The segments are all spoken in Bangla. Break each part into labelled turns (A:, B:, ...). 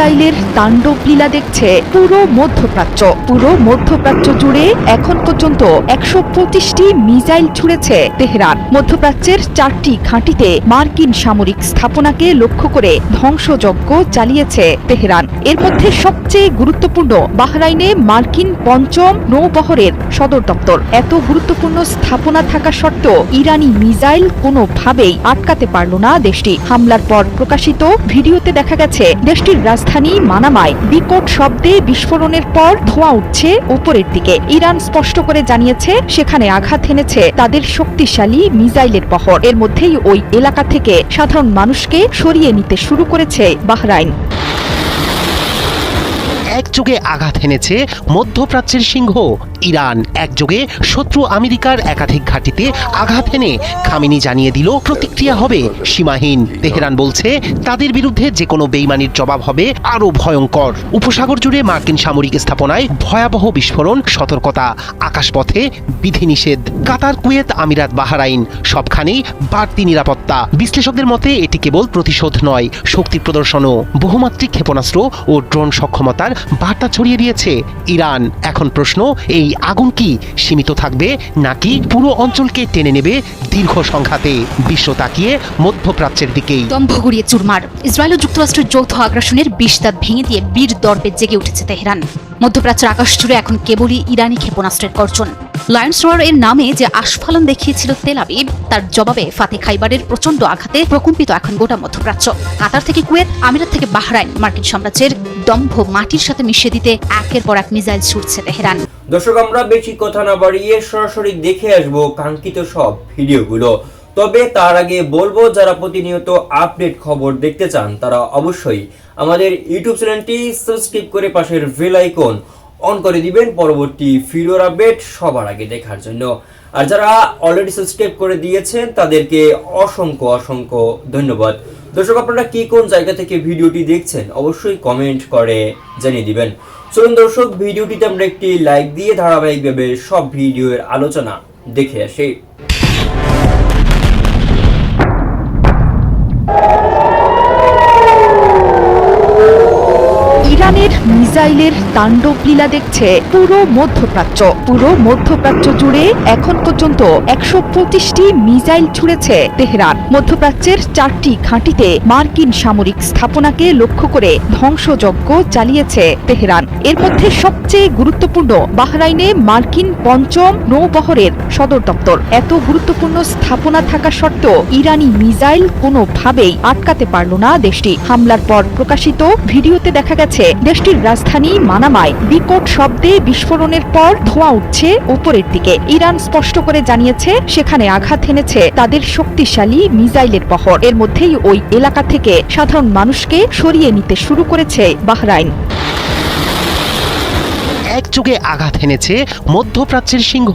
A: মিসাইলের তাণ্ডব লীলা দেখছে পুরো মধ্যপ্রাচ্য। পুরো মধ্যপ্রাচ্য জুড়ে এখন পর্যন্ত ১২৫টি মিসাইল ছুড়েছে তেহরান। মধ্যপ্রাচ্যের ৪টি ঘাঁটিতে মার্কিন সামরিক স্থাপনাকে লক্ষ্য করে ধ্বংসযজ্ঞ চালিয়েছে তেহরান। এর মধ্যে সবচেয়ে গুরুত্বপূর্ণ বাহরাইনে মার্কিন ৫ম নৌবহরের সদর দপ্তর। এত গুরুত্বপূর্ণ স্থাপনা থাকা সত্ত্বেও ইরানি মিসাইল কোনোভাবেই আটকাতে পারল না দেশটি। হামলার পর প্রকাশিত ভিডিওতে দেখা গেছে দেশটির রাজধানী মানামায় বিকট শব্দে বিস্ফোরণের পর ধোঁয়া উঠছে উপরের দিকে। ইরান স্পষ্ট করে জানিয়েছে সেখানে আঘাত হেনেছে তাদের শক্তিশালী মিসাইলের বহর। এর মধ্যেই ওই এলাকা থেকে সাধারণ মানুষকে সরিয়ে নিতে শুরু করেছে বাহরাইন।
B: একযোগে আঘাত হেনেছে মধ্যপ্রাচ্যের সিংহ ইরান। একযোগে শত্রু আমেরিকার একাধিক ঘাঁটিতে আঘাত হেনে খামেনি জানিয়ে দিল প্রতিক্রিয়া হবে সীমাহীন। তেহরান বলছে তাদের বিরুদ্ধে যে কোনো বেইমানির জবাব হবে আরো ভয়ঙ্কর। উপসাগর জুড়ে মার্কিন সামরিক স্থাপনায় ভয়াবহ বিস্ফোরণ, সতর্কতা, আকাশপথে বিধিনিষেধ। কাতার, কুয়েত, আমিরাত, বাহরাইন সবখানেই বাড়তি নিরাপত্তা। বিশ্লেষকদের মতে এটি কেবল প্রতিশোধ নয়, শক্তি প্রদর্শনও। বহুমাত্রিক ক্ষেপণাস্ত্র ও ড্রোন সক্ষমতার বার্তা ছড়িয়ে দিয়েছে ইরান। এখন প্রশ্ন, এই আগুন কি সীমিত থাকবে নাকি পুরো অঞ্চলকে টেনে নেবে দীর্ঘ সংঘাতে? বিশ্ব তাকিয়ে মধ্যপ্রাচ্যের দিকেই।
C: দম্ভ গড়িয়ে চুরমার। ইসরায়েল ও যুক্তরাষ্ট্রের যৌথ আগ্রাসনের ২০ দাঁত ভেঙে দিয়ে বীর দর্পে জেগে উঠেছে তেহরান। মধ্যপ্রাচ্যের আকাশ জুড়ে এখন কেবলই ইরানি ক্ষেপণাস্ত্রের গর্জন। লায়ন্স রোয়ার এর নামে যে আস্ফালন দেখিয়েছিল তেল আবিব, তার জবাবে ফাতে খাইবারের প্রচন্ড আঘাতে প্রকম্পিত এখন গোটা মধ্যপ্রাচ্য। কাতার থেকে কুয়েত, আমিরাত থেকে বাহরাইন মার্কিন সাম্রাজ্যের দম্ভ মাটির সাথে মিশিয়ে দিতে একের পর এক মিসাইল ছুটছে তেহরান।
D: দর্শক, আমরা বেশি কথা না বাড়িয়ে সরাসরি দেখে আসবো কাঙ্ক্ষিত সব ভিডিওগুলো। তবে তার আগে বলবো, যারা প্রতিনিয়ত আপডেট খবর দেখতে চান তারা অবশ্যই আমাদের ইউটিউব চ্যানেলটি সাবস্ক্রাইব করে পাশের বেল আইকন অন করে দিবেন পরবর্তী ভিডিওর আপডেট সবার আগে দেখার জন্য। আর যারা অলরেডি সাবস্ক্রাইব করে দিয়েছেন তাদেরকে অসংখ্য অসংখ্য ধন্যবাদ। দর্শক, আপনারা কি কোন জায়গা থেকে ভিডিওটি দেখছেন অবশ্যই কমেন্ট করে জানিয়ে দিবেন। চলুন দর্শক, ভিডিওটিতে আমরা একটি লাইক দিয়ে ধারাবাহিকভাবে সব ভিডিওর আলোচনা দেখে আসি।
A: ইরানের মিসাইলের তাণ্ডব লীলা দেখছে পুরো মধ্যপ্রাচ্য। পুরো মধ্যপ্রাচ্য জুড়ে এখন পর্যন্ত ১২৫টি মিসাইল ছুড়েছে তেহরান। মধ্যপ্রাচ্যের ৪টি ঘাঁটিতে মার্কিন সামরিক স্থাপনাকে লক্ষ্য করে ধ্বংসযজ্ঞ চালিয়েছে তেহরান। এর মধ্যে সবচেয়ে গুরুত্বপূর্ণ বাহরাইনে মার্কিন ৫ম নৌবহরের সদর দপ্তর। এত গুরুত্বপূর্ণ স্থাপনা থাকা সত্ত্বেও ইরানি মিসাইল কোনোভাবেই আটকাতে পারল না দেশটি। হামলার পর প্রকাশিত ভিডিওতে দেখা গেছে দেশটির রাজধানী মানামায় বিকট শব্দে বিস্ফোরণের পর ধোঁয়া উঠছে উপরের দিকে। ইরান স্পষ্ট করে জানিয়েছে সেখানে আঘাত হেনেছে তাদের শক্তিশালী মিসাইলের বহর। এর মধ্যেই ওই এলাকা থেকে সাধারণ মানুষকে সরিয়ে নিতে শুরু করেছে বাহরাইন।
B: একযোগে আঘাত হেনেছে মধ্যপ্রাচ্যের সিংহ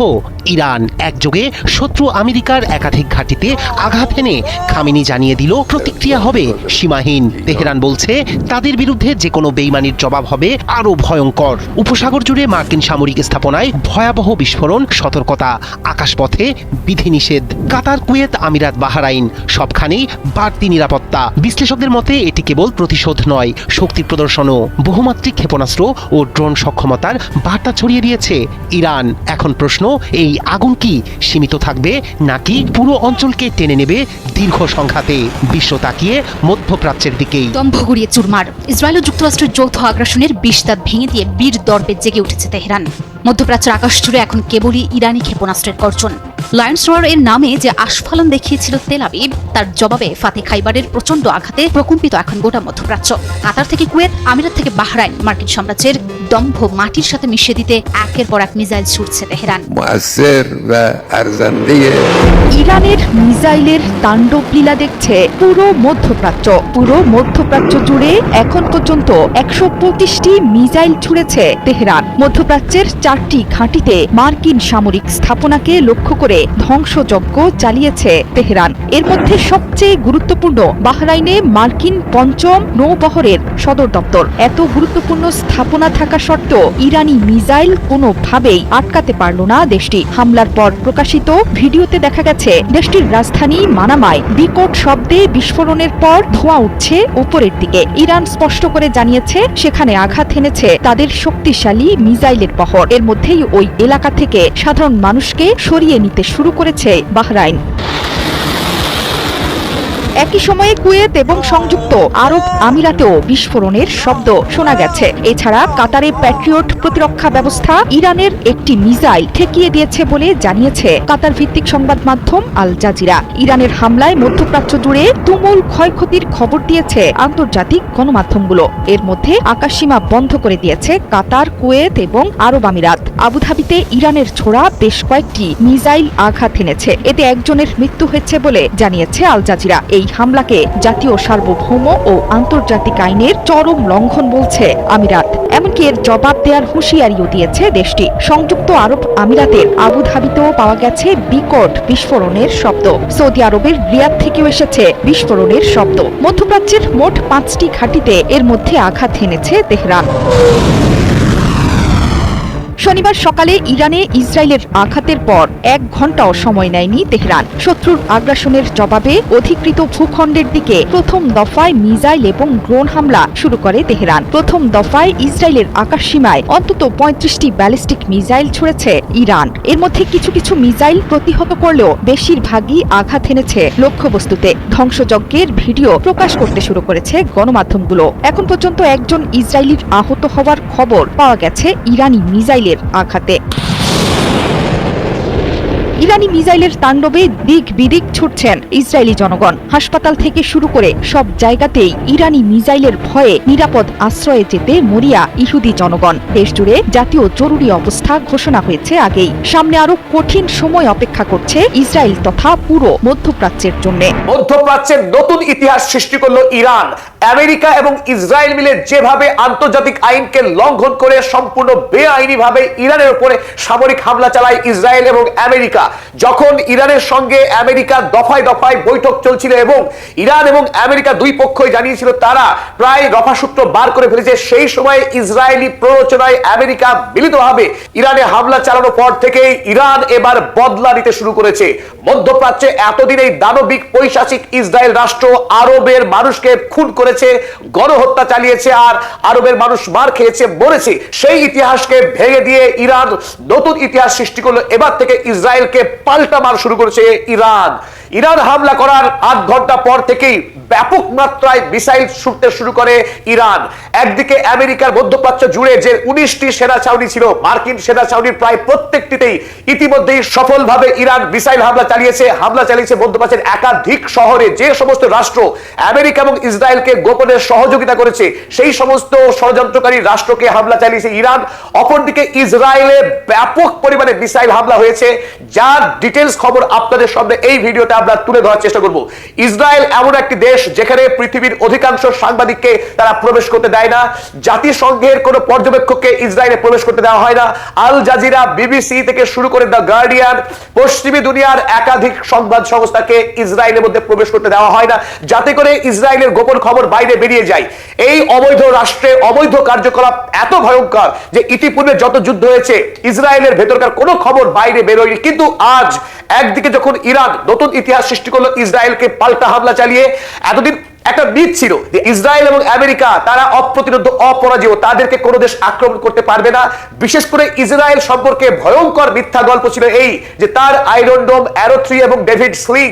B: ইরান। একযোগে শত্রু আমেরিকার একাধিক ঘাঁটিতে আঘাত হেনে খামেনি জানিয়ে দিল প্রতিক্রিয়া হবে সীমাহীন। তেহরান বলছে তাদের বিরুদ্ধে যে কোনো বেইমানির জবাব হবে আরো ভয়ঙ্কর। উপসাগর জুড়ে মার্কিন সামরিক স্থাপনায় ভয়াবহ বিস্ফোরণ, সতর্কতা, আকাশপথে বিধিনিষেধ। কাতার, কুয়েত, আমিরাত, বাহরাইন সবখানেই বাড়তি নিরাপত্তা। বিশ্লেষকদের মতে এটি কেবল প্রতিশোধ নয়, শক্তি প্রদর্শনও। বহুমাত্রিক ক্ষেপণাস্ত্র ও ড্রোন সক্ষমতার বার্তা ছড়িয়ে দিয়েছে ইরান। এখন প্রশ্ন, এই আগুন কি সীমিত থাকবে নাকি পুরো অঞ্চলকে টেনে নেবে দীর্ঘ সংঘাতে? বিশ্ব তাকিয়ে মধ্যপ্রাচ্যের দিকেই।
C: দম্ভ গড়িয়ে চুরমার। ইসরায়েল ও যুক্তরাষ্ট্রের যৌথ আগ্রাসনের ২০ দাঁত ভেঙে দিয়ে বীর দর্পে জেগে উঠেছে তেহরান। মধ্যপ্রাচ্যের আকাশ জুড়ে এখন কেবলই ইরানি ক্ষেপণাস্ত্রের গর্জন। লায়ন্স রোয়ার এর নামে যে আস্ফালন দেখিয়েছিল তেল আবিব, তার জবাবে ফাতে খাইবারের প্রচন্ড আঘাতে প্রকম্পিত এখন গোটা মধ্যপ্রাচ্য। কাতার থেকে কুয়েত, আমিরাত থেকে বাহরাইন মার্কিন সাম্রাজ্যের দম্ভ মাটির সাথে মিশিয়ে দিতে একের পর এক মিসাইল ছুটছে তেহরান।
A: ইরানের মিসাইলের তাণ্ডব লীলা দেখছে পুরো মধ্যপ্রাচ্য। পুরো মধ্যপ্রাচ্য জুড়ে এখন পর্যন্ত ১২৫টি মিসাইল ছুড়েছে তেহরান। মধ্যপ্রাচ্যের ৪টি ঘাঁটিতে মার্কিন সামরিক স্থাপনাকে লক্ষ্য করে ধ্বংসযজ্ঞ চালিয়েছে তেহরান। এর মধ্যে সবচেয়ে গুরুত্বপূর্ণ বাহরাইনে মার্কিন ৫ম নৌবহরের সদর দপ্তর। এত গুরুত্বপূর্ণ স্থাপনা থাকা সত্ত্বেও ইরানি মিসাইল কোনোভাবেই আটকাতে পারল না দেশটি। হামলার পর প্রকাশিত ভিডিওতে দেখা গেছে দেশটির রাজধানী মানামায় বিকট শব্দে বিস্ফোরণের পর ধোঁয়া উঠছে উপরের দিকে। ইরান স্পষ্ট করে জানিয়েছে সেখানে আঘাত হেনেছে তাদের শক্তিশালী মিসাইলের বহর। এর মধ্যেই ওই এলাকা থেকে সাধারণ মানুষকে সরিয়ে নিতে শুরু করেছে বাহরাইন। একই সময়ে কুয়েত এবং সংযুক্ত আরব আমিরাতেও বিস্ফোরণের শব্দ শোনা গেছে। এছাড়া কাতারে প্যাট্রিয়ট প্রতিরক্ষা ব্যবস্থা ইরানের একটি মিসাইল ঠেকিয়ে দিয়েছে বলে জানিয়েছে কাতার ভিত্তিক সংবাদ মাধ্যম আল জাজিরা। ইরানের হামলায় মধ্যপ্রাচ্য জুড়ে তুমুল ক্ষয়ক্ষতির খবর দিয়েছে আন্তর্জাতিক গণমাধ্যমগুলো। এর মধ্যে আকাশসীমা বন্ধ করে দিয়েছে কাতার, কুয়েত এবং আরব আমিরাত। আবুধাবিতে ইরানের ছোড়া বেশ কয়েকটি মিসাইল আঘাত এনেছে। এতে একজনের মৃত্যু হয়েছে বলে জানিয়েছে আল জাজিরা। এই হামলাকে জাতীয় সার্বভৌম ও আন্তর্জাতিক আইনের চরম লঙ্ঘন বলছে আমিরাত। এমনকি এর জবাব দেওয়ার হুঁশিয়ারিও দিয়েছে দেশটি। সংযুক্ত আরব আমিরাতের আবুধাবিতেও পাওয়া গেছে বিকট বিস্ফোরণের শব্দ। সৌদি আরবের রিয়াদ থেকেও এসেছে বিস্ফোরণের শব্দ। মধ্যপ্রাচ্যের মোট 5টি ঘাঁটিতে এর মধ্যে আঘাত হেনেছে তেহরান। শনিবার সকালে ইরানে ইসরায়েলের আঘাতের পর 1 ঘণ্টাও সময় নেয়নি তেহরান। শত্রুর আগ্রাসনের জবাবে অধিকৃত ভূখণ্ডের দিকে প্রথম দফায় মিসাইল এবং ড্রোন হামলা শুরু করে তেহরান। প্রথম দফায় ইসরায়েলের আকাশসীমায় অন্তত 35টি ব্যালিস্টিক মিসাইল ছুড়েছে ইরান। এর মধ্যে কিছু কিছু মিসাইল প্রতিহত করলেও বেশিরভাগই আঘাত এনেছে লক্ষ্যবস্তুতে। ধ্বংসযজ্ঞের ভিডিও প্রকাশ করতে শুরু করেছে গণমাধ্যমগুলো। এখন পর্যন্ত একজন ইসরায়েলির আহত হওয়ার খবর পাওয়া গেছে ইরানি মিসাইলের আঘাতে। ইরানি মিসাইলের তাণ্ডবে দিক বিদিক ছুটছেন ইসরায়েলি জনগণ। হাসপাতাল থেকে শুরু করে সব জায়গাতেই ইরানি মিসাইলের ভয়ে নিরাপদ আশ্রয়ে যেতে মরিয়া ইহুদি জনগণ। দেশজুড়ে জাতীয় জরুরি অবস্থা ঘোষণা হয়েছে আগেই। সামনে আরো কঠিন সময় অপেক্ষা করছে ইসরায়েল তথা পুরো মধ্যপ্রাচ্যের জন্য।
E: মধ্যপ্রাচ্যের নতুন ইতিহাস সৃষ্টি করলো ইরান। আমেরিকা এবং ইসরায়েল মিলে যেভাবে আন্তর্জাতিক আইনকে লঙ্ঘন করে সম্পূর্ণ বেআইনিভাবে ইরানের উপরে সামরিক হামলা চালায় ইসরায়েল এবং আমেরিকা। যখন ইরানের সঙ্গে আমেরিকা দফায় দফায় বৈঠক চলছিল এবং ইরান এবং আমেরিকা দুই পক্ষই জানিয়েছিল তারা প্রায় রফাসূত্র বার করে ফেলেছে, সেই সময় ইসরায়েলি প্ররোচনায় আমেরিকা মিলিতভাবে ইরানে হামলা চালানোর পর থেকেই ইরান এবার বদলা নিতে শুরু করেছে। মধ্যপ্রাচ্যে এতদিন এই দানবিক পৈশাচিক ইসরায়েল রাষ্ট্র আরবের মানুষকে খুন করেছে, গণহত্যা চালিয়েছে, আর আরবের মানুষ মার খেয়েছে, মরেছে। সেই ইতিহাসকে ভেঙে দিয়ে ইরান নতুন ইতিহাস সৃষ্টি করলো। এবার থেকে ইসরায়েলকে পাল্টা মার শুরু করেছে ইরান। ইরান হামলা করার 8 ঘন্টা পর থেকেই ব্যাপক মাত্রায় মিসাইল ছুটতে শুরু করে ইরান। একদিকে আমেরিকার মধ্যপ্রাচ্য জুড়ে যে 19টি সেনা ছাউনি ছিল, মার্কিন সেনা ছাউনির প্রায় প্রত্যেকটিতেই ইতিমধ্যেই সফলভাবে ইরান মিসাইল হামলা চালিয়েছে মধ্যপ্রাচ্যের একাধিক শহরে। যে সমস্ত রাষ্ট্র আমেরিকা এবং ইসরায়েলকে গোপনে সহযোগিতা করেছে সেই সমস্ত ষড়যন্ত্রকারী রাষ্ট্রকে হামলা চালিয়েছে ইরান। অপরদিকে ইসরায়েলে ব্যাপক পরিমাণে মিসাইল হামলা হয়েছে, যার ডিটেইলস খবর আপনাদের সামনে এই ভিডিওতে আমরা তুলে ধরার চেষ্টা করব। ইসরায়েল এমন একটি দেশ যেখানে পৃথিবীর অধিকাংশ সাংবাদিককে তারা প্রবেশ করতে দেয় না। জাতিসংঘের কোনো পর্যবেক্ষককে ইসরায়েলে প্রবেশ করতে দেওয়া হয় না। আল জাজিরা, বিবিসি থেকে শুরু করে দ্য গার্ডিয়ান, পশ্চিমী দুনিয়ার একাধিক সংবাদ সংস্থাকে ইসরায়েলের মধ্যে প্রবেশ করতে দেওয়া হয় না, যাতে করে ইসরায়েলের গোপন খবর বাইরে বেরিয়ে যায়। এই অবৈধ রাষ্ট্রে অবৈধ কার্যকলাপ এত ভয়ঙ্কর যে ইতিপূর্বে যত যুদ্ধ হয়েছে ইসরায়েলের ভেতরকার কোনো খবর বাইরে বেরোয়নি। কিন্তু আজ একদিকে যখন ইরান নতুন ইতিহাস সৃষ্টি করলো ইসরায়েলকে পাল্টা হামলা চালিয়ে, এতদিন একটা মিথ ছিল যে ইসরায়েল এবং আমেরিকা তারা অপ্রতিরোধ্য, অপরাজেয়, তাদেরকে কোনো দেশ আক্রমণ করতে পারবে না। বিশেষ করে ইসরায়েল সম্পর্কে ভয়ঙ্কর মিথ্যা গল্প ছিল এই যে তার আয়রন ডোম, অ্যারো 3 এবং ডেভিড স্লিং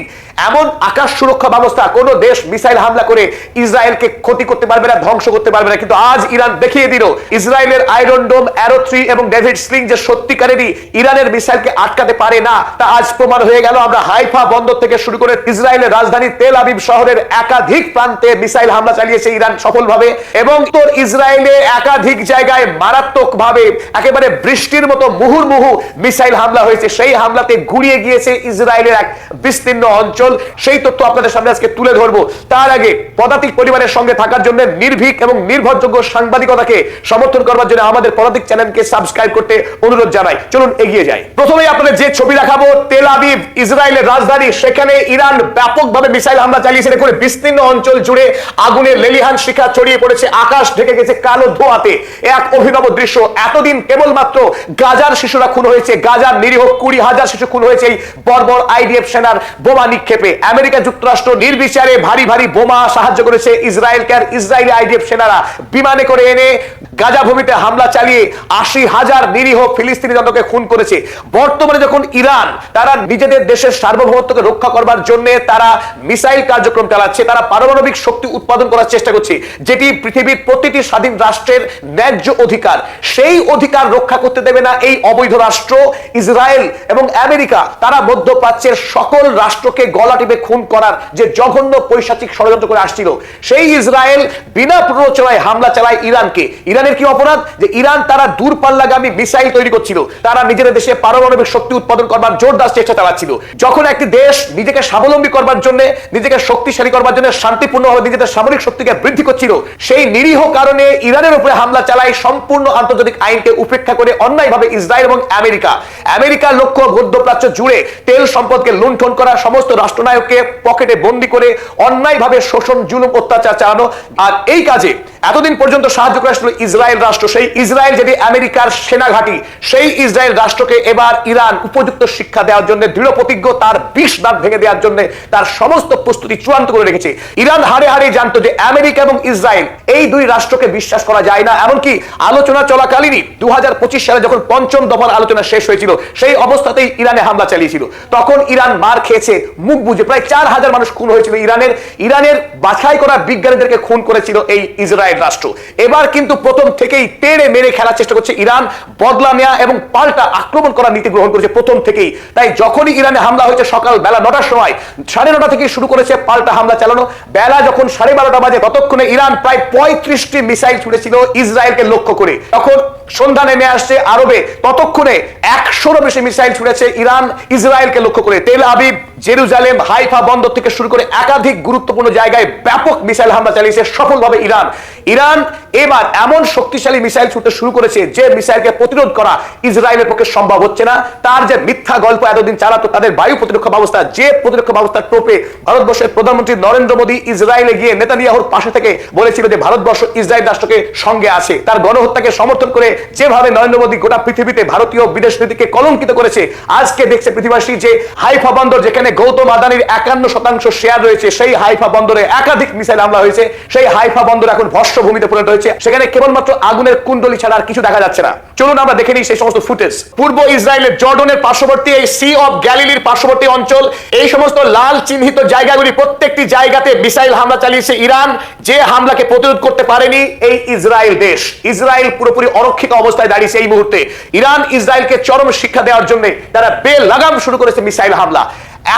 E: এমন আকাশ সুরক্ষা ব্যবস্থা, কোন দেশ মিসাইল হামলা করে ইসরায়েলকে ক্ষতি করতে পারবে না, ধ্বংস করতে পারবে না। কিন্তু আজ ইরান দেখিয়ে দিল ইসরায়েলের আয়রন ডোম, অ্যারো 3 এবং ডেভিড স্লিং যে সত্যিকারেরই ইরানের মিসাইলকে আটকাতে পারে না, তা আজ প্রমাণ হয়ে গেল। আমরা হাইফা বন্দর থেকে শুরু করে ইসরায়েলের রাজধানী তেল আবিব শহরের একাধিক প্রান্তে মিসাইল হামলা চালিয়েছে ইরান সফলভাবে, এবং উত্তর ইসরায়েলে একাধিক জায়গায় মারাত্মকভাবে একেবারে বৃষ্টির মতো মুহুর্মুহু মিসাইল হামলা হয়েছে। সেই হামলাতে গুড়িয়ে গিয়েছে ইসরায়েলের এক বিস্তীর্ণ অঞ্চল। অঞ্চল, সেই তথ্য আপনাদের সামনে আজকে তুলে ধরবো। তার আগে পদাতিক পরিবারের সঙ্গে থাকার জন্য নির্ভীক এবং নির্ভরযোগ্য সাংবাদিকতাকে সমর্থন করবার জন্য আমাদের পদাতিক চ্যানেলকে সাবস্ক্রাইব করতে অনুরোধ জানাই। চলুন এগিয়ে যাই। প্রথমেই আপনাদের যে ছবি দেখাবো, তেল আবিব ইসরায়েলের রাজধানী, সেখানে ইরান ব্যাপকভাবে মিসাইল হামলা চালিয়েছে। দেখুন বিস্তীর্ণ অঞ্চল জুড়ে আগুনের লেলিহান শিখা ছড়িয়ে পড়েছে, আকাশ ঢেকে গেছে কালো ধোঁয়াতে। এক অভিনব দৃশ্য। এতদিন কেবলমাত্র গাজার শিশুরা খুন হয়েছে, গাজার নিরীহ 20,000 শিশু খুন হয়েছে এই বর্বর আইডিএফ সেনার বোমা নিক্ষেপে। আমেরিকা যুক্তরাষ্ট্র নির্বিচারে ভারী ভারী বোমা সাহায্য করেছে ইসরায়েলকে, আর ইসরায়েলি আইডিএফ সেনারা বিমানে করে এনে গাজা ভূমিতে হামলা চালিয়ে 80,000 নিরীহ ফিলিস্তিনি জনতাকে খুন করেছে। বর্তমানে যখন ইরান তারা নিজেদের দেশের সার্বভৌমত্বকে রক্ষা করবার জন্য তারা মিসাইল কার্যক্রম চালাচ্ছে, তারা পারমাণবিক শক্তি উৎপাদন করার চেষ্টা করছে, যেটি পৃথিবীর প্রতিটি স্বাধীন রাষ্ট্রের ন্যায্য অধিকার, সেই অধিকার রক্ষা করতে দেবে না এই অবৈধ রাষ্ট্র ইসরায়েল এবং আমেরিকা। তারা মধ্যপ্রাচ্যের সকল রাষ্ট্রকে গলা টিপে খুন করার যে জঘন্য পৈশাচিক ষড়যন্ত্র করে আসছিল, সেই ইসরায়েল বিনা প্ররোচনায় হামলা চালায় ইরানকে। ইরানের কি অপরাধ যে ইরান তারা দূরপাল্লাগামী মিসাইল তৈরি করছিল, তারা নিজেদের দেশে পারমাণবিক শক্তি উৎপাদন করবার জোরদার চেষ্টা চালাচ্ছিল। যখন একটি দেশ নিজেকে স্বাবলম্বী করবার জন্য, নিজেকে শক্তিশালী করবার জন্য শান্তিপূর্ণভাবে নিজেদের সামরিক শক্তিকে বৃদ্ধি করছিল, সেই নিরীহ কারণে ইরানের উপরে হামলা চালায় সম্পূর্ণ আন্তর্জাতিক আইনকে উপেক্ষা করে অন্যায়ভাবে ইসরায়েল এবং আমেরিকা। আমেরিকার লক্ষ্য মধ্যপ্রাচ্য জুড়ে তেল সম্পদকে লুণ্ঠন করা, সমস্ত রাষ্ট্রনায়ককে পকেটে বন্দী করে অন্যায়ভাবে শোষণ, জুলুম, অত্যাচার চালানো। আর এই কাজে এতদিন পর্যন্ত সাহায্য করে আসছিল ইসরায়েল রাষ্ট্র। সেই ইসরায়েল যেটি আমেরিকার সেনা ঘাঁটি, সেই ইসরায়েল রাষ্ট্রকে এবার ইরান উপযুক্ত শিক্ষা দেওয়ার জন্য দৃঢ় প্রতিজ্ঞ, তার 20 দাঁত ভেঙে দেওয়ার জন্য তার সমস্ত প্রস্তুতি চূড়ান্ত করে রেখেছে। ইরান হাড়ে হাড়ে জানতো যে আমেরিকা এবং ইসরায়েল এই দুই রাষ্ট্রকে বিশ্বাস করা যায় না। এমনকি আলোচনা চলাকালীনই 2025 সালে যখন পঞ্চম দফার আলোচনা শেষ হয়েছিল, সেই অবস্থাতেই ইরানে হামলা চালিয়েছিল। তখন ইরান মার খেয়েছে মুখ বুঝে। প্রায় 4,000 মানুষ খুন হয়েছিল ইরানের বাছাই করা বিজ্ঞানীদেরকে খুন করেছিল এই ইসরায়েল রাষ্ট্র। এবার কিন্তু প্রথম থেকেই তেড়ে মেরে খেলার চেষ্টা করছে ইরান, বদলা নেওয়া এবং পাল্টা আক্রমণ করার নীতি গ্রহণ করেছে প্রথম থেকেই। তাই যখনই ইরানে হামলা হয়েছে সকাল বেলা 9টার সময়, 9:30 থেকে শুরু করেছে পাল্টা হামলা চালানো। বেলা যখন 12:30 বাজে, ততক্ষণে ইরান প্রায় 35টি মিসাইল ছুড়েছিল ইসরায়েলকে লক্ষ্য করে। তখন সন্ধ্যা নেমে আসছে আরবে, ততক্ষণে 100-রও বেশি মিসাইল ছুড়েছে ইরান ইসরায়েলকে লক্ষ্য করে। তেল আবিব, জেরুজালেম, হাইফা বন্দর থেকে শুরু করে একাধিক গুরুত্বপূর্ণ জায়গায় ব্যাপক মিসাইল হামলা চালিয়েছে সফলভাবে ইরান এবার এমন শক্তিশালী মিসাইল ছুটতে শুরু করেছে যে মিসাইলকে প্রতিরোধ করা ইসরায়েলের পক্ষে সম্ভব হচ্ছে না। তার যে মিথ্যা গল্প এতদিন চালাতো তাদের বায়ু প্রতিরক্ষা ব্যবস্থা, যে প্রতিরক্ষা ব্যবস্থার টোপে ভারতবর্ষের প্রধানমন্ত্রী নরেন্দ্র মোদী ইসরায়েলে গিয়ে নেতানিয়াহুর পাশে থেকে বলেছিল যে ভারতবর্ষ ইসরায়েল রাষ্ট্রকে সঙ্গে আছে, তার গণহত্যাকে সমর্থন করে যেভাবে নরেন্দ্র মোদী গোটা পৃথিবীতে ভারতীয় বিদেশ নীতিকে কলঙ্কিত করেছে, আজকে দেখছে পৃথিবীবাসী যে হাইফা বন্দর, যেখানে গৌতম আদানির 51% শেয়ার রয়েছে, সেই হাইফা বন্দরে একাধিক মিসাইল হামলা হয়েছে। সেই হাইফা বন্দর এখন ভস্ম ভূমিতে পরিণত হয়েছে, সেখানে কেবলমাত্র আগুনের কুণ্ডলি ছাড়া আর কিছু দেখা যাচ্ছে না। চলুন আমরা দেখে নিই সেই সমস্ত ফুটেজ। পূর্ব ইসরায়েলের জর্ডনের পার্শ্ববর্তী এই সি অফ গ্যালিলির পার্শ্ববর্তী অঞ্চল, এই সমস্ত লাল চিহ্নিত জায়গাগুলি প্রত্যেকটি জায়গাতে মিসাইল হামলা চালিয়েছে ইরান। যে হামলাকে প্রতিরোধ করতে পারেনি এই ইসরায়েল দেশ। ইসরায়েল পুরোপুরি অরক্ষিত অবস্থায় দাঁড়িয়েছে এই মুহূর্তে। ইরান ইসরায়েলকে চরম শিক্ষা দেওয়ার জন্য তারা বেলাগাম শুরু করেছে মিসাইল হামলা।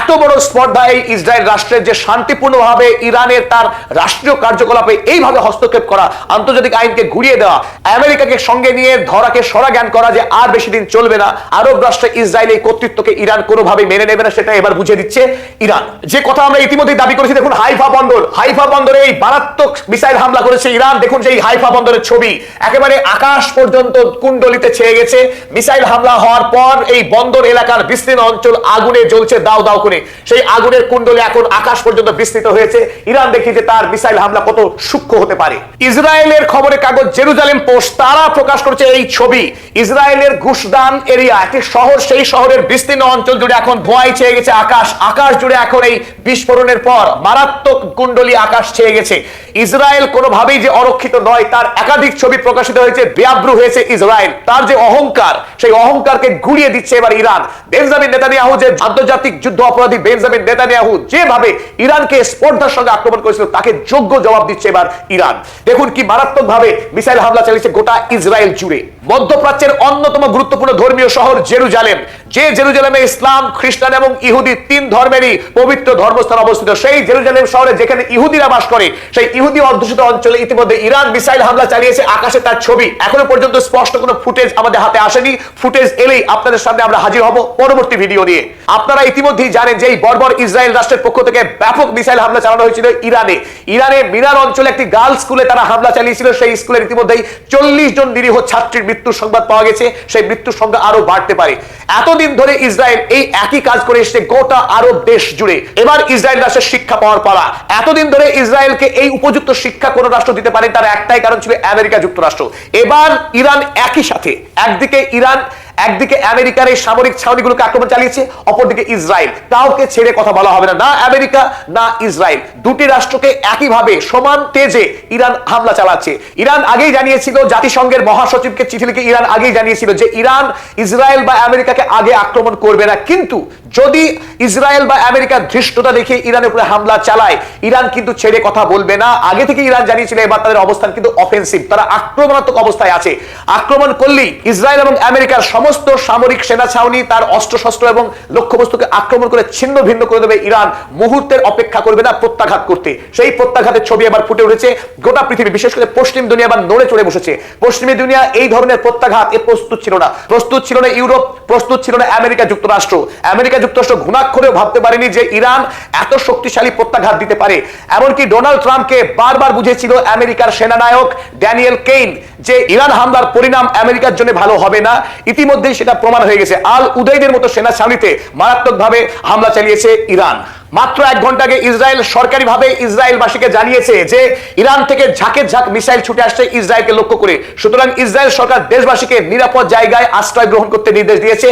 E: এত বড় স্পর্ধা এই ইসরায়েল রাষ্ট্রের যে শান্তিপূর্ণভাবে ইরানের তার রাষ্ট্রীয় কার্যকলাপে এইভাবে হস্তক্ষেপ করা, আন্তর্জাতিক আইনকে ঘুরিয়ে দেওয়া, আমেরিকাকে সঙ্গে নিয়ে ধরাকে সরা জ্ঞান করা যে আর বেশি দিন চলবে না, আরব রাষ্ট্রে ইসরায়েল এই কর্তৃত্বকে ইরান কোনোভাবেই মেনে নেবে না, সেটা এবার বুঝিয়ে দিচ্ছে ইরান। যে কথা আমরা ইতিমধ্যে দাবি করেছি, দেখুন হাইফা বন্দরে এই মারাত্মক মিসাইল হামলা করেছে ইরান। দেখুন সেই হাইফা বন্দরের ছবি, একেবারে আকাশ পর্যন্ত কুণ্ডলিতে ছেয়ে গেছে। মিসাইল হামলা হওয়ার পর এই বন্দর এলাকার বিস্তীর্ণ অঞ্চল আগুনে জ্বলছে দাও দাও করে। সেই আগুনের কুণ্ডলী এখন আকাশ পর্যন্ত বিস্তৃত হয়েছে। ইরান দেখি যে তার মিসাইল হামলা কত সূক্ষ্ম হতে পারে। ইসরায়েলের খবরের কাগজ জেরুজালেম পোস্ট তারা প্রকাশ করেছে এই ছবি। ইসরায়েলের গুশদান এরিয়া, একটি শহর, সেই শহরের বিস্তীর্ণ অঞ্চল জুড়ে এখন ধোঁয়ায় ছেয়ে গেছে আকাশ জুড়ে। এখন এই বিস্ফোরণের পর মারাত্মক কুণ্ডলী আকাশ ছেয়ে গেছে। ইসরায়েল কোনোভাবেই যে অরক্ষিত নয়, তার একাধিক ছবি প্রকাশিত হয়েছে। বেআব্রু হয়েছে ইসরায়েল, তার যে অহংকার, সেই অহংকারকে গুড়িয়ে দিচ্ছে এবার ইরান। বেঞ্জামিন নেতানিয়াহু, যে আন্তর্জাতিক যুদ্ধ অপরাধী বেঞ্জামিন নেতানিয়াহু যেভাবে ইরানকে স্পর্ধার সঙ্গে আক্রমণ করেছিল, তাকে যোগ্য জবাব দিচ্ছে এবার ইরান। দেখুন কি মারাত্মকভাবে মিসাইল হামলা চালিয়েছে গোটা ইসরায়েল জুড়ে। মধ্যপ্রাচ্যের অন্যতম গুরুত্বপূর্ণ ধর্মীয় শহর জেরুজালেম, যে জেরুজালেমে ইসলাম, খ্রিস্টান এবং ইহুদি তিন ধর্মেরই পবিত্র ধর্মস্থান অবস্থিত, সেই জেরুজালেম শহরে যেখানে ইহুদিরা বাস করে, সেই ইহুদি অধ্যুষিত অঞ্চলে ইতিমধ্যে ইরান মিসাইল হামলা চালিয়েছে। আকাশে তার ছবি, এখনো পর্যন্ত স্পষ্ট কোনো ফুটেজ আমাদের হাতে আসেনি। ফুটেজ এলেই আপনাদের সামনে আমরা হাজির হব পরবর্তী ভিডিও নিয়ে। আপনারা ইতিমধ্যেই জানেন যে এই বর্বর ইসরায়েল রাষ্ট্রের পক্ষ থেকে ব্যাপক মিসাইল হামলা চালানো হয়েছিল ইরানে মিনার অঞ্চলে একটি গার্লস স্কুলে তারা হামলা চালিয়েছিল। সেই স্কুলের ইতিমধ্যেই 40 জন নিরীহ ছাত্রীর মৃত্যুর সংবাদ পাওয়া গেছে। সেই মৃত্যুর সংখ্যা আরো বাড়তে পারে। এতদিন ধরে ইসরায়েল এই একই কাজ করে এসেছে গোটা আরব দেশ জুড়ে। এবার ইসরায়েল রাষ্ট্রের শিক্ষা পাওয়ার পালা। এতদিন ধরে ইসরায়েলকে এই উপযুক্ত শিক্ষা কোন রাষ্ট্র দিতে পারে, তার একটাই কারণ ছিল আমেরিকা যুক্তরাষ্ট্র। এবার ইরান একই সাথে, একদিকে আমেরিকার এই সামরিক ছাউনিগুলোকে আক্রমণ চালিয়েছে, অপরদিকে ইসরায়েল। কাউকে ছেড়ে কথা বলা হবে না, না আমেরিকা না ইসরায়েল, দুটি রাষ্ট্রকে একইভাবে সমান তেজে ইরান হামলা চালাচ্ছে। ইরান আগেই জানিয়েছিল, জাতিসংঘের মহাসচিবকে চিঠি লিখে ইরান আগেই জানিয়েছিল যে ইরান ইসরায়েল বা আমেরিকাকে আগে আক্রমণ করবে না, কিন্তু যদি ইসরায়েল বা আমেরিকা ধৃষ্টতা দেখে ইরানের উপরে হামলা চালায়, ইরান কিন্তু ছেড়ে কথা বলবে না। আগে থেকে ইরান জানিয়েছিল এবার তাদের অবস্থান কিন্তু অফেন্সিভ, তারা আক্রমণাত্মক অবস্থায় আছে। আক্রমণ করলেই ইসরায়েল এবং আমেরিকার সমস্ত সামরিক সেনা ছাউনি, তার অস্ত্রশস্ত্র এবং লক্ষ্যবস্তুকে আক্রমণ করে ছিন্ন ভিন্ন করে দেবে ইরান। মুহূর্তের অপেক্ষা করবে না প্রত্যাঘাত করতে। সেই প্রত্যাঘাতের ছবি এবার ফুটে উঠেছে। গোটা পৃথিবী, বিশেষ করে পশ্চিম দুনিয়া এবার নড়ে চড়ে বসেছে। পশ্চিমী দুনিয়া এই ধরনের প্রত্যাঘাত প্রস্তুত ছিল না। প্রস্তুত ছিল না ইউরোপ, প্রস্তুত ছিল না আমেরিকা যুক্তরাষ্ট্র। আমেরিকা যুক্তরাষ্ট্র ঘুণাক্ষরেও ভাবতে পারেনি যে ইরান এত শক্তিশালী প্রত্যাঘাত দিতে পারে। এমনকি ডোনাল্ড ট্রাম্পকে বারবার বুঝিয়েছিল আমেরিকার সেনানায়ক ড্যানিয়েল কেইন যে ইরান হামলার পরিণাম আমেরিকার জন্য ভালো হবে না। ইতিমধ্যেই সেটা প্রমাণ হয়ে গেছে। আল উদাইদের মতো সেনা ছাউনিতে মারাত্মকভাবে হামলা চালিয়েছে ইরান। মাত্র 1 ঘন্টা আগে ইসরায়েল সরকারিভাবে ইসরায়েলবাসীকে জানিয়েছে যে ইরান থেকে ঝাঁকে ঝাঁক মিসাইল ছুটে আসছে ইসরায়েলকে লক্ষ্য করে। সুতরাং ইসরায়েল সরকার দেশবাসীকে নিরাপদ জায়গায় আশ্রয় গ্রহণ করতে নির্দেশ দিয়েছে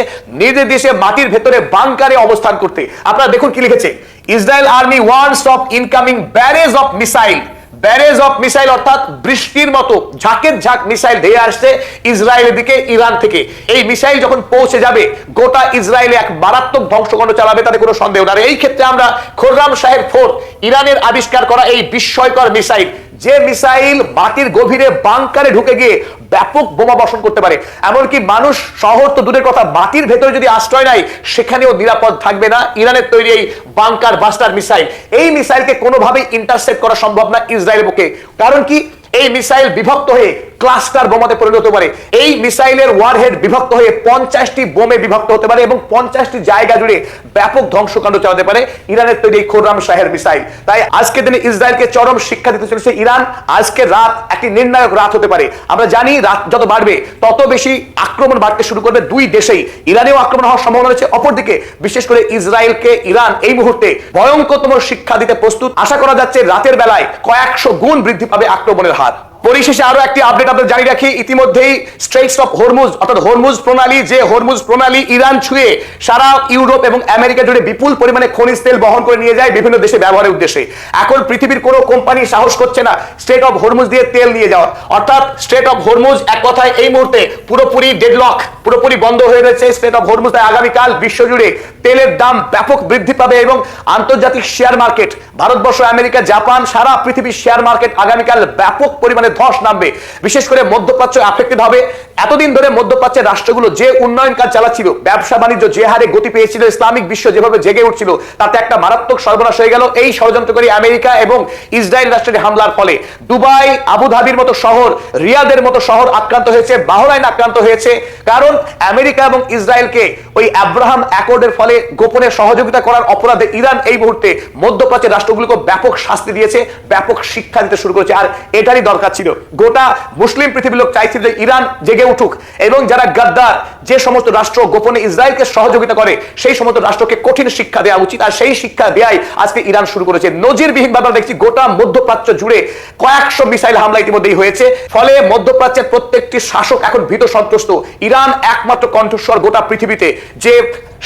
E: মাটির ভেতরে বাংকারে অবস্থান করতে। আপনারা দেখুন কি লিখেছে, Israel army warns of incoming barrage of missile. Barrage of missile অর্থাৎ বৃষ্টির মতো ঝাঁকের ঝাঁক মিসাইল ধেয়ে আসছে ইসরায়েলের দিকে ইরান থেকে। এই মিসাইল যখন পৌঁছে যাবে, গোটা ইসরায়েলে এক মারাত্মক ধ্বংসকাণ্ড চালাবে, তাতে কোনো সন্দেহ না। এই ক্ষেত্রে আমরা খোররাম শাহের 4 ইরানের আবিষ্কার করা এই বিস্ময়কর মিসাইল, যে মিসাইল মাটির গভীরে বাংকারে ঢুকে গিয়ে ব্যাপক বোমা বর্ষণ করতে পারে। এমনকি মানুষ, শহর তো দূরের কথা, মাটির ভেতরে যদি আশ্রয় নেয় সেখানেও নিরাপদ থাকবে না ইরানের তৈরি এই বাংকার বাস্টার মিসাইল। এই মিসাইলকে কোনোভাবেই ইন্টারসেপ্ট করা সম্ভব না ইসরায়েলের পক্ষে। কারণ কি, এই মিসাইল বিভক্ত হয়ে ক্লাস্টার বোমাতে পরিণত হতে পারে। এই মিসাইলের ওয়ারহেড বিভক্ত হয়ে 50টি বোমে বিভক্ত হতে পারে এবং 50টি জায়গা জুড়ে ব্যাপক ধ্বংসকাণ্ড চালাতে পারে ইরানের তৈরি খোররাম শাহের মিসাইল। তাই আজকের দিনে ইসরায়েলকে চরম শিক্ষা দিতে চলেছে ইরান। আজকে রাত একটি নির্ণায়ক রাত হতে পারে। আমরা জানি রাত যত বাড়বে তত বেশি আক্রমণ বাড়তে শুরু করবে দুই দেশেই। ইরানেও আক্রমণ হওয়ার সম্ভাবনা রয়েছে, অপরদিকে বিশেষ করে ইসরায়েলকে ইরান এই মুহূর্তে ভয়ঙ্করতম শিক্ষা দিতে প্রস্তুত। আশা করা যাচ্ছে রাতের বেলায় কয়েকশো গুণ বৃদ্ধি পাবে আক্রমণের হার। পরিশেষে আরো একটি আপডেট আপনাদের জানিয়ে রাখি, ইতিমধ্যেই স্ট্রেইটস অফ হরমুজ অর্থাৎ হরমুজ প্রণালী, যে হরমুজ প্রণালী ইরান ছুঁয়ে সারা ইউরোপ এবং আমেরিকা জুড়ে বিপুল পরিমাণে খনিজ তেল বহন করে নিয়ে যায় বিভিন্ন দেশে ব্যবহারের উদ্দেশ্যে। এখন পৃথিবীর কোনো কোম্পানি সাহস করছে না স্ট্রেট অফ হরমুজ দিয়ে তেল নিয়ে যাওয়ার। অর্থাৎ স্ট্রেট অফ হরমুজ এক কথায় এই মুহূর্তে পুরোপুরি ডেডলক, পুরোপুরি বন্ধ হয়ে রয়েছে স্ট্রেট অফ হরমুজ। তাই আগামীকাল বিশ্বজুড়ে তেলের দাম ব্যাপক বৃদ্ধি পাবে এবং আন্তর্জাতিক share market, Bharatvarsha, America, Japan, সারা পৃথিবীর শেয়ার মার্কেট আগামীকাল ব্যাপক পরিমাণে ধস নামবে। বিশেষ করে মধ্যপ্রাচ্য অ্যাফেক্টেড হবে। এতদিন ধরে মধ্যপ্রাচ্যের রাষ্ট্রগুলো যে উন্নয়ন কাজ চালাচ্ছিল, ব্যবসা বাণিজ্য যে হারে গতি পেয়েছিল, ইসলামিক বিশ্ব যেভাবে জেগে উঠছিল, তাতে একটা মারাত্মক সর্বনাশ হয়ে গেল এই ষড়যন্ত্রকারী আমেরিকা এবং ইসরায়েল রাষ্ট্রের হামলার ফলে। দুবাই, আবুধাবির মতো শহর, রিয়াদের মতো শহর আক্রান্ত হয়েছে, বাহরাইন আক্রান্ত হয়েছে। কারণ আমেরিকা এবং ইসরায়েলকে ওই আব্রাহাম অ্যাকর্ডের ফলে গোপনে সহযোগিতা করার অপরাধে ইরান এই মুহূর্তে মধ্যপ্রাচ্যের রাষ্ট্রগুলোকে ব্যাপক শাস্তি দিয়েছে, ব্যাপক শিক্ষা দিতে শুরু করেছে। আর এটারই দরকার ছিল। গোটা মুসলিম পৃথিবীর লোক চাইছিল যে ইরান জেগে উঠুক এবং যারা গাদ্দার, যে সমস্ত রাষ্ট্র গোপনে ইসরায়েলকে সহযোগিতা করে, সেই সমস্ত রাষ্ট্রকে কঠিন শিক্ষা দেওয়া উচিত। আর সেই শিক্ষা দেয়াই আজকে ইরান শুরু করেছে। নজিরবিহীনভাবে দেখছি গোটা মধ্যপ্রাচ্য জুড়ে কয়েকশো মিসাইল হামলা ইতিমধ্যেই হয়েছে। ফলে মধ্যপ্রাচ্যের প্রত্যেকটি শাসক এখন ভীত সন্ত্রস্ত। ইরান একমাত্র কণ্ঠস্বর গোটা পৃথিবীতে যে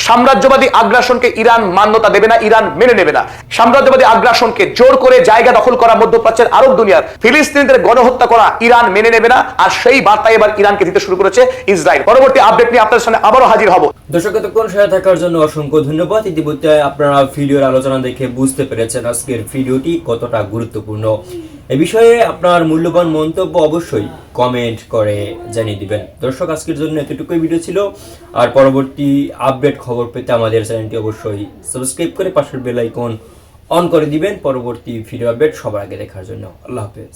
E: সাম্রাজ্যবাদী আগ্রাসনকে ইরান মান্যতা দেবে না, ইরান মেনে নেবে না। সাম্রাজ্যবাদী আগ্রাসনকে জোর করে জায়গা দখল করা মধ্যপ্রাচ্যের আরব দুনিয়ার, ফিলিস্তিনিদের গণহত্যা করা ইরান মেনে নেবে না। আর সেই বার্তা এবার ইরানকে দিতে শুরু করেছে ইসরায়েল। পরবর্তী আপডেট নিয়ে আপনাদের সামনে আবারও হাজির হব।
D: দর্শক এতক্ষণ সাথে থাকার জন্য অসংখ্য ধন্যবাদ। ইতিমধ্যে আপনারা ভিডিওর আলোচনা দেখে বুঝতে পেরেছেন আজকের ভিডিওটি কতটা গুরুত্বপূর্ণ। এ বিষয়ে আপনার মূল্যবান মন্তব্য অবশ্যই কমেন্ট করে জানিয়ে দিবেন। দর্শক, আজকের জন্য এতটুকুই ভিডিও ছিল। আর পরবর্তী আপডেট খবর পেতে আমাদের চ্যানেলটি অবশ্যই সাবস্ক্রাইব করে পাশের বেল আইকন অন করে দিবেন পরবর্তী ভিডিও আপডেট সবার আগে দেখার জন্য। আল্লাহ হাফেজ।